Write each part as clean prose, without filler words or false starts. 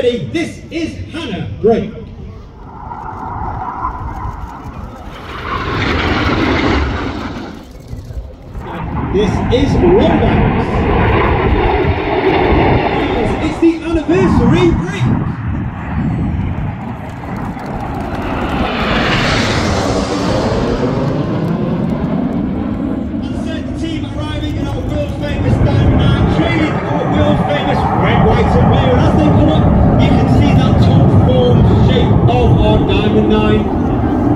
ready, this is Hannah Break. This is Relive. It's the anniversary break. Uncertain team arriving in our world famous Diamond 9, trailing our world famous red, white and blue. And as they come up, you can see that top form shape of our Diamond 9.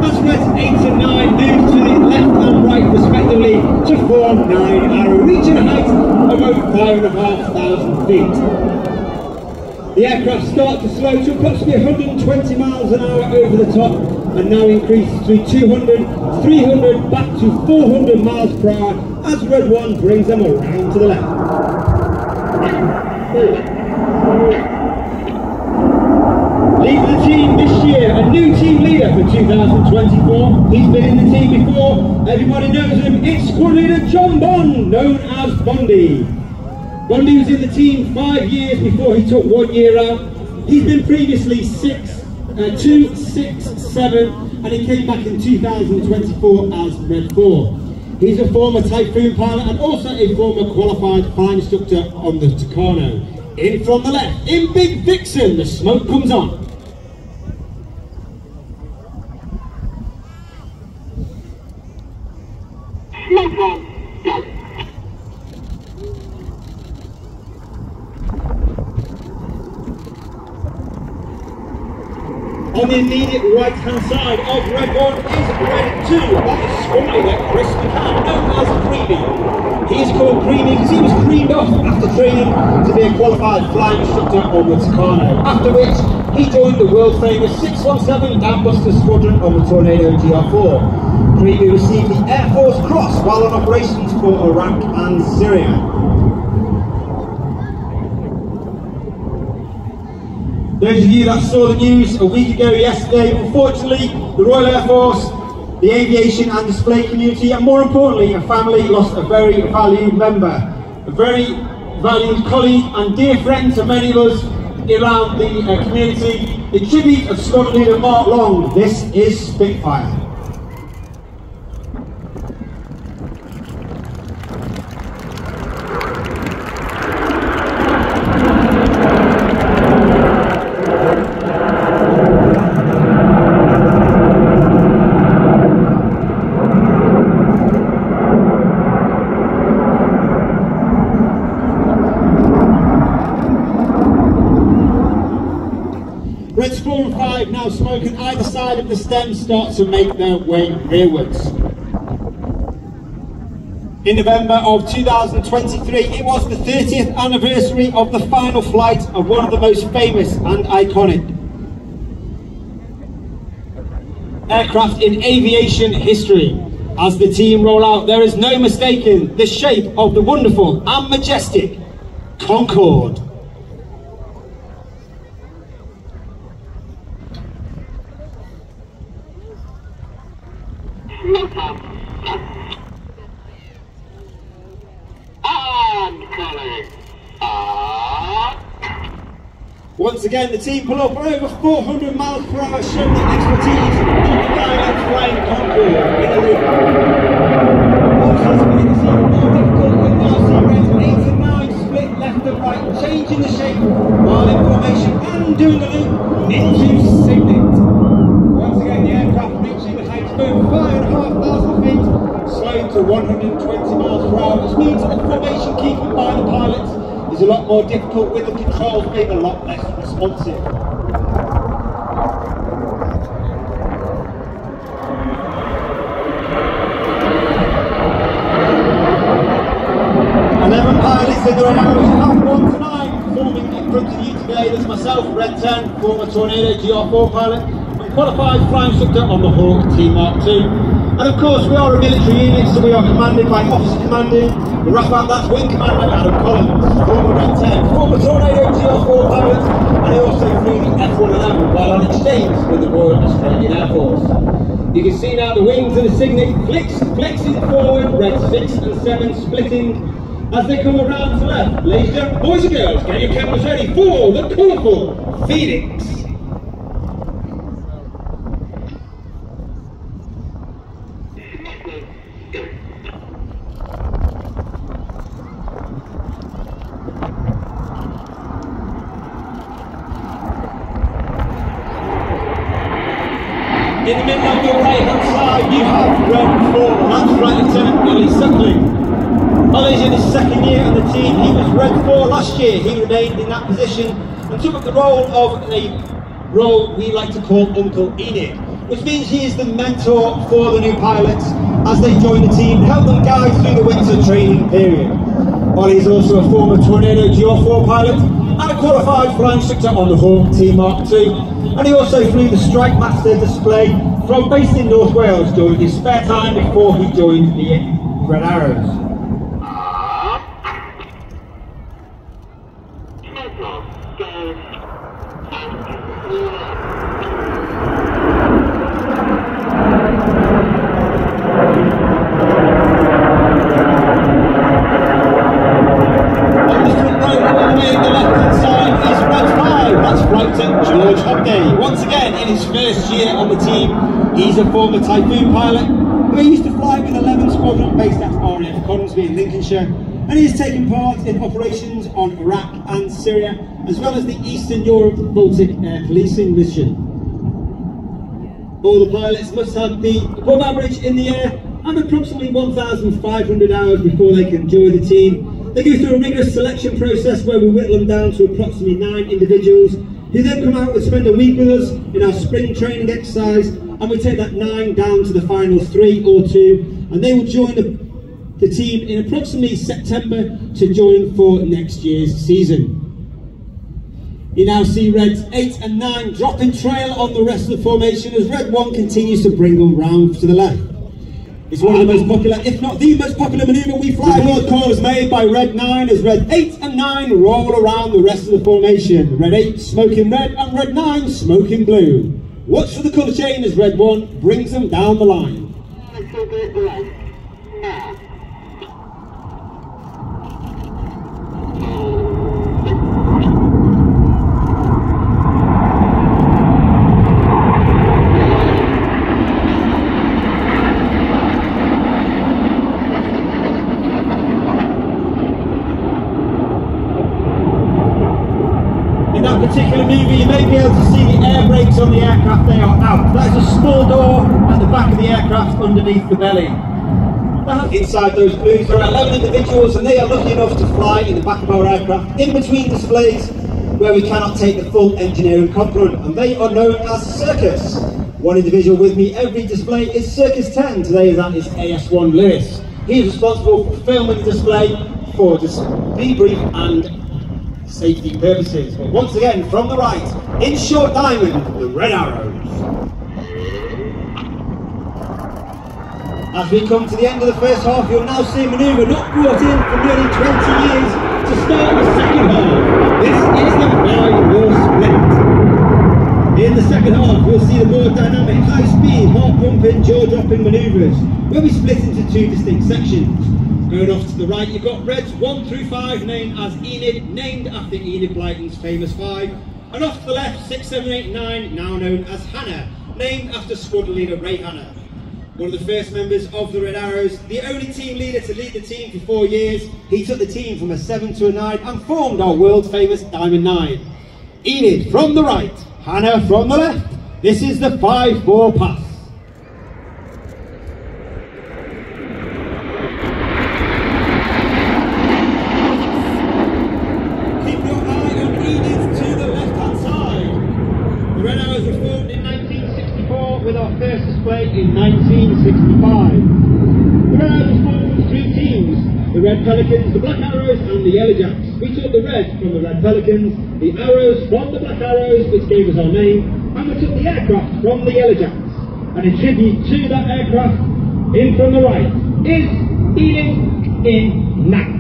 As reds 8 and 9 move to the left and right respectively to form 9 arrow, reaching a height of over 5,500 feet. The aircraft start to slow to approximately 120 miles an hour over the top and now increases to 200, 300 back to 400 miles per hour as red 1 brings them around to the left. Leading the team this year, a new team leader for 2024. He's been in the team before, everybody knows him. It's squad leader John Bond, known as Bondy. Bondy was in the team 5 years before he took 1 year out. He's been previously 2, 6, 7, and he came back in 2024 as Red 4. He's a former Typhoon pilot and also a former qualified flying instructor on the Tucano. In from the left, in Big Vixen, the smoke comes on. On the immediate right hand side of Red 1 is Red 2, that is squad leader Chris McCann, known as Creamy. He is called Creamy because he was creamed off after training to be a qualified flying instructor on the Tucano, after which he joined the world famous 617 Dambuster Squadron on the Tornado GR4. Creamy received the Air Force Cross while on operations for Iraq and Syria. Those of you that saw the news a week ago yesterday, unfortunately, the Royal Air Force, the aviation and display community, and more importantly, a family lost a very valued member, a very valued colleague and dear friend to many of us around the community. The tribute of squad leader Mark Long. This is Spitfire. Reds 4 and 5 now smoking either side of the stem start to make their way rearwards. In November of 2023, it was the 30th anniversary of the final flight of one of the most famous and iconic aircraft in aviation history. As the team roll out, there is no mistaking the shape of the wonderful and majestic Concorde. Once again, the team pull up over 400 miles per hour, showing the expertise of the Elegance flying Concorde in the loop. Also, it's even more difficult with now see reds 8 and 9 split left and right, changing the shape while in formation and doing the loop into Signet. Once again, the aircraft reaching the height of over 5,500 feet, slowing to 120 miles per hour, which means that the formation keeping by the pilots is a lot more difficult, with the controls being a lot less responsive. 11 pilots in the arrows, half 1 to 9, performing in front of you today. There's myself, Red 10, former Tornado GR4 pilot, and qualified flying instructor on the Hawk T-Mark 2. And of course, we are a military unit, so we are commanded by officer commanding. The rough out, that's Wing Commander Adam Collins, former Red 10, former Tornado GR4 pilot, and he also flew the F-111 while on exchange with the Royal Australian Air Force. You can see now the wings and the Signet flexing forward, Red 6 and 7 splitting As they come around to the left, ladies and gentlemen, boys and girls, get your cameras ready for the colourful Phoenix. In the middle of your right hand side, you have Red 4, that's right, Lieutenant Ollie Suckling. Ollie's in his second year on the team. He was Red 4 last year. He remained in that position and took up the role of a role we like to call Uncle Enid, which means he is the mentor for the new pilots as they join the team, help them guide through the winter training period. Ollie is also a former Tornado GR4 pilot and a qualified flying instructor on the Hawk Team Mark II, and he also flew the Strike Master display from based in North Wales during his spare time before he joined the Red Arrows. Once again, in his first year on the team, he's a former Typhoon pilot who used to fly with 11 Squadron based at RAF Coventry in Lincolnshire, and he has taken part in operations on Iraq and Syria, as well as the Eastern Europe Baltic Air Policing mission. All the pilots must have the above average in the air and approximately 1,500 hours before they can join the team. They go through a rigorous selection process where we whittle them down to approximately 9 individuals, who then come out and spend a week with us in our spring training exercise, and we take that 9 down to the final 3 or 2, and they will join the team in approximately September to join for next year's season. You now see Reds 8 and 9 dropping trail on the rest of the formation as Red 1 continues to bring them round to the left. It's one of the most popular, if not the most popular manoeuvre we fly. The call is made by Red 9 as Red 8 and 9 roll around the rest of the formation. Red 8 smoking red and Red 9 smoking blue. Watch for the colour chain as Red 1 brings them down the line. Particular manoeuvre, you may be able to see the air brakes on the aircraft. They are out. That is a small door at the back of the aircraft underneath the belly. Inside those blues there are 11 individuals, and they are lucky enough to fly in the back of our aircraft in between displays where we cannot take the full engineering complement, and they are known as Circus. One individual with me every display is Circus 10. Today that is AS1 Lewis. He is responsible for filming the display for debrief and safety purposes. But once again, from the right, in short diamond, the Red Arrows. As we come to the end of the first half, you'll now see a manoeuvre not brought in for nearly 20 years to start the second half. This is the 5-wheel split. In the second half, we'll see the more dynamic, high-speed, heart-pumping, jaw-dropping manoeuvres, where we split into 2 distinct sections. Going off to the right, you've got Reds 1 through 5, named as Enid, named after Enid Blyton's famous 5. And off to the left, 6, 7, 8, 9, now known as Hannah, named after squadron leader Ray Hannah. One of the first members of the Red Arrows, the only team leader to lead the team for 4 years. He took the team from a 7 to a 9 and formed our world famous Diamond 9. Enid from the right, Hannah from the left. This is the 5-4 pass. In 1965. The Red Arrows formed 3 teams, the Red Pelicans, the Black Arrows and the Yellow Jacks. We took the red from the Red Pelicans, the arrows from the Black Arrows, which gave us our name, and we took the aircraft from the Yellow Jacks. And in tribute to that aircraft, in from the right, is Enid in Nat.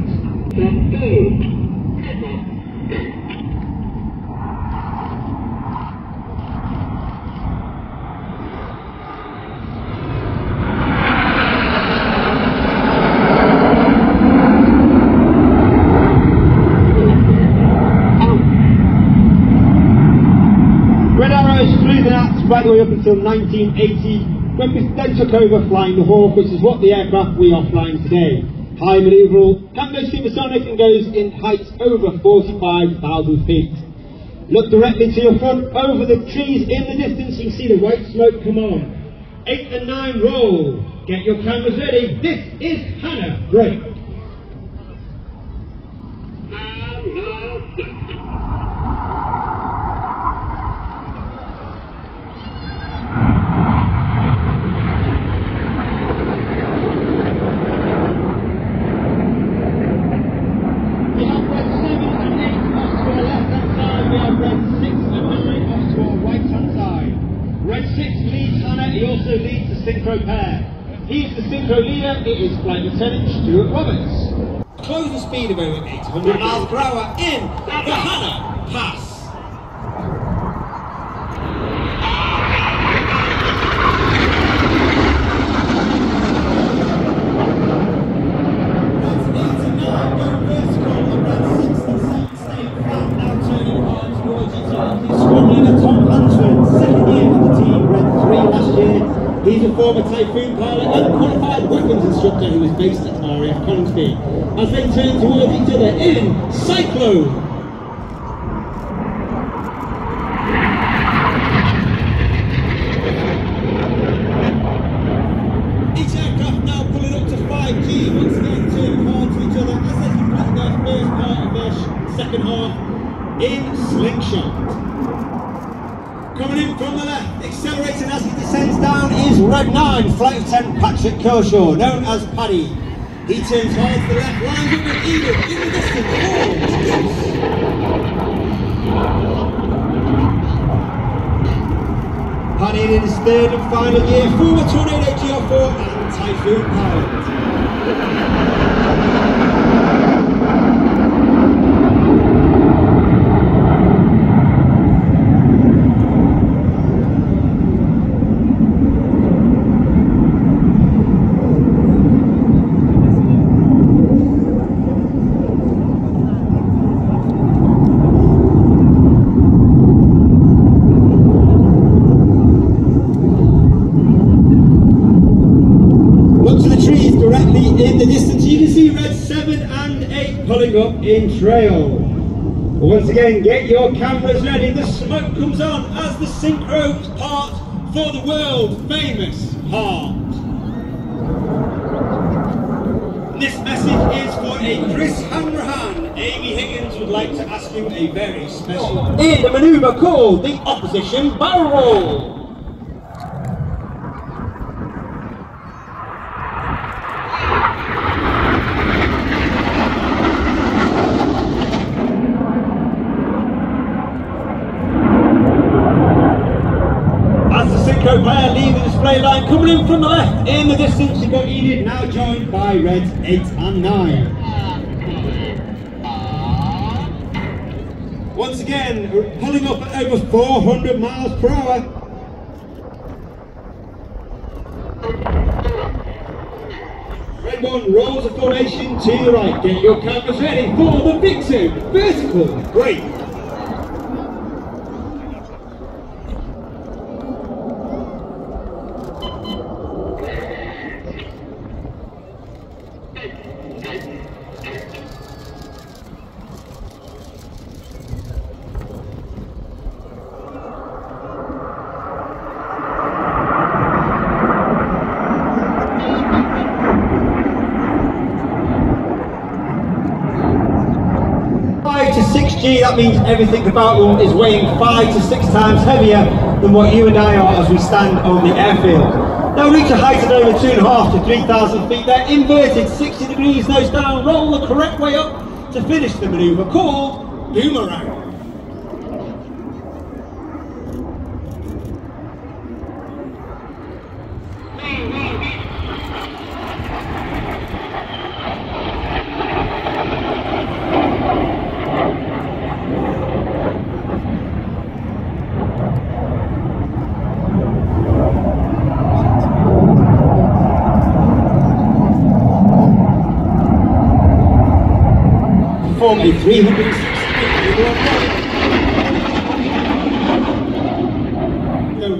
cruising acts right the way up until 1980, when we then took over flying the Hawk, which is what the aircraft we are flying today. High manoeuvreable, can go supersonic and goes in heights over 45,000 feet. Look directly to your front, over the trees in the distance, you can see the white smoke come on. 8 and 9 roll. Get your cameras ready. This is Hannah. Break. He's the synchro leader, it is Flight Lieutenant Stuart Roberts. Closing speed of over 800 miles per hour in the Hannah Pass. He's a former Typhoon pilot and qualified weapons instructor who is based at RAF Coventry. As they turn towards each other in Cyclone. Each aircraft now pulling up to 5G, once again turning hard to each other as they complete their first part of their second half in Slingshot. Coming in from the left, accelerating as he descends down is Red 9, Flight Lieutenant Patrick Kershaw, known as Paddy. He turns hard to the left, lines up with Eagle in the distance, Paddy in his third and final year, former Tornado GR4 and Typhoon pilot. In the distance you can see Red 7 and 8 pulling up in trail. Once again, get your cameras ready. The smoke comes on as the synchro part for the world famous part. This message is for a Chris Hanrahan. Amy Higgins would like to ask you a very special in a manoeuvre called the opposition barrel roll. Player leaving the display line, coming in from the left in the distance, you've got Enid, now joined by Reds 8 and 9. Once again, pulling up at over 400 miles per hour. Red 1 rolls a formation to the right, get your cameras ready for the Vixen vertical break. That means everything about them is weighing 5 to 6 times heavier than what you and I are as we stand on the airfield. They'll reach a height of over 2,500 to 3,000 feet. They're inverted 60 degrees, nose down, roll the correct way up to finish the manoeuvre called Boomerang. Perform a 360 degree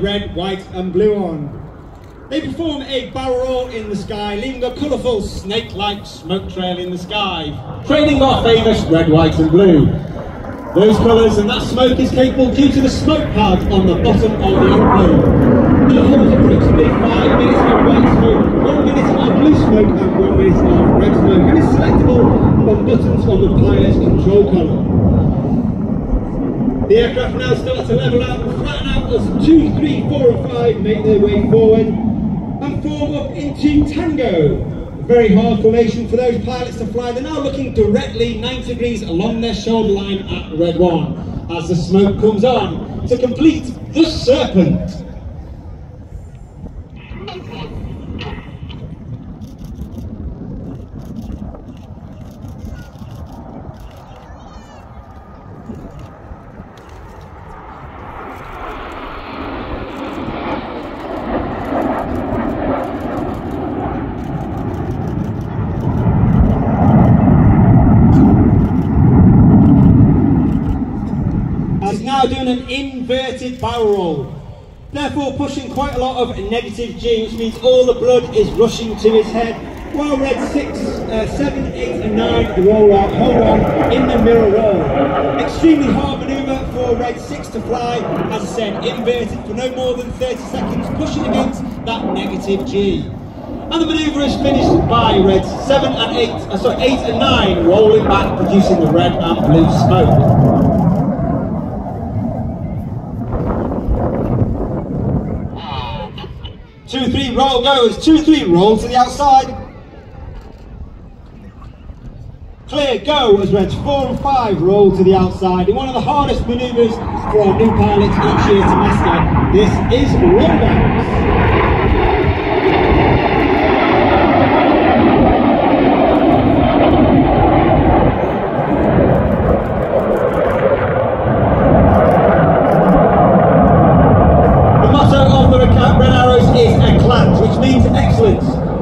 red, white and blue on. They perform a barrel roll in the sky, leaving a colourful snake-like smoke trail in the sky, trailing our famous red, white and blue. Those colours and that smoke is capable due to the smoke pad on the bottom of the aeroplane. It holds approximately 5 minutes of white smoke, 1 minute of blue smoke and 1 minute of red smoke, and is selectable from buttons on the pilot's control column. The aircraft now start to level out and flatten out as 2, 3, 4 and 5 make their way forward and form up into tango. A very hard formation for those pilots to fly. They're now looking directly 90 degrees along their shoulder line at red 1 as the smoke comes on to complete the serpent. Now doing an inverted barrel roll, therefore pushing quite a lot of negative G, which means all the blood is rushing to his head, while red 6, 7, 8 and 9 roll out, hold on in the mirror roll. Extremely hard manoeuvre for red 6 to fly, as I said, inverted for no more than 30 seconds, pushing against that negative G. And the manoeuvre is finished by red 7 and 8 and 9 rolling back, producing the red and blue smoke. 2, 3, roll goes. 2, 3, roll to the outside. Clear, go as reds 4 and 5 roll to the outside. In one of the hardest manoeuvres for our new pilots each year to master. This is rollbacks.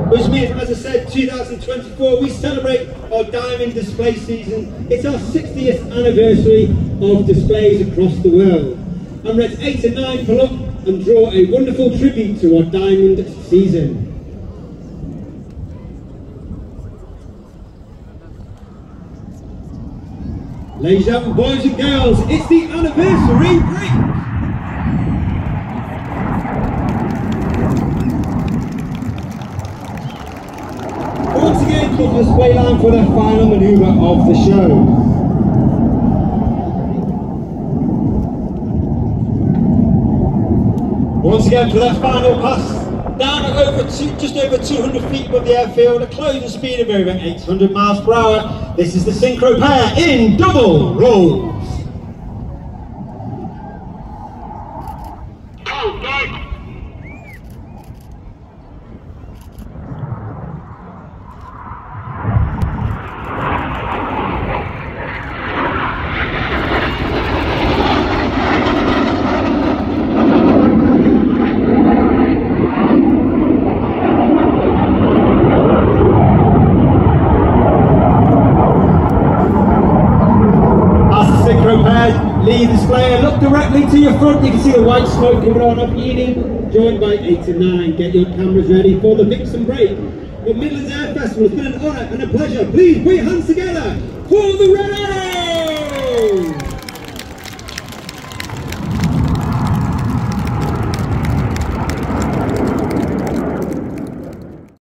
Which means, as I said, 2024, we celebrate our diamond display season. It's our 60th anniversary of displays across the world. And Reds 8 and 9 pull up and draw a wonderful tribute to our diamond season. Ladies and gentlemen, boys and girls, it's the anniversary break! Once again, to the display line for the final manoeuvre of the show. Once again, for that final pass, down at just over 200 feet above the airfield, a closing speed of over 800 miles per hour. This is the synchro pair in double rolls. Lead displayer, look directly to your front, you can see the white smoke coming on up Ealing, joined by 8 and 9. Get your cameras ready for the mix and break. But Midlands Air Festival, it's been an honour and a pleasure. Please put your hands together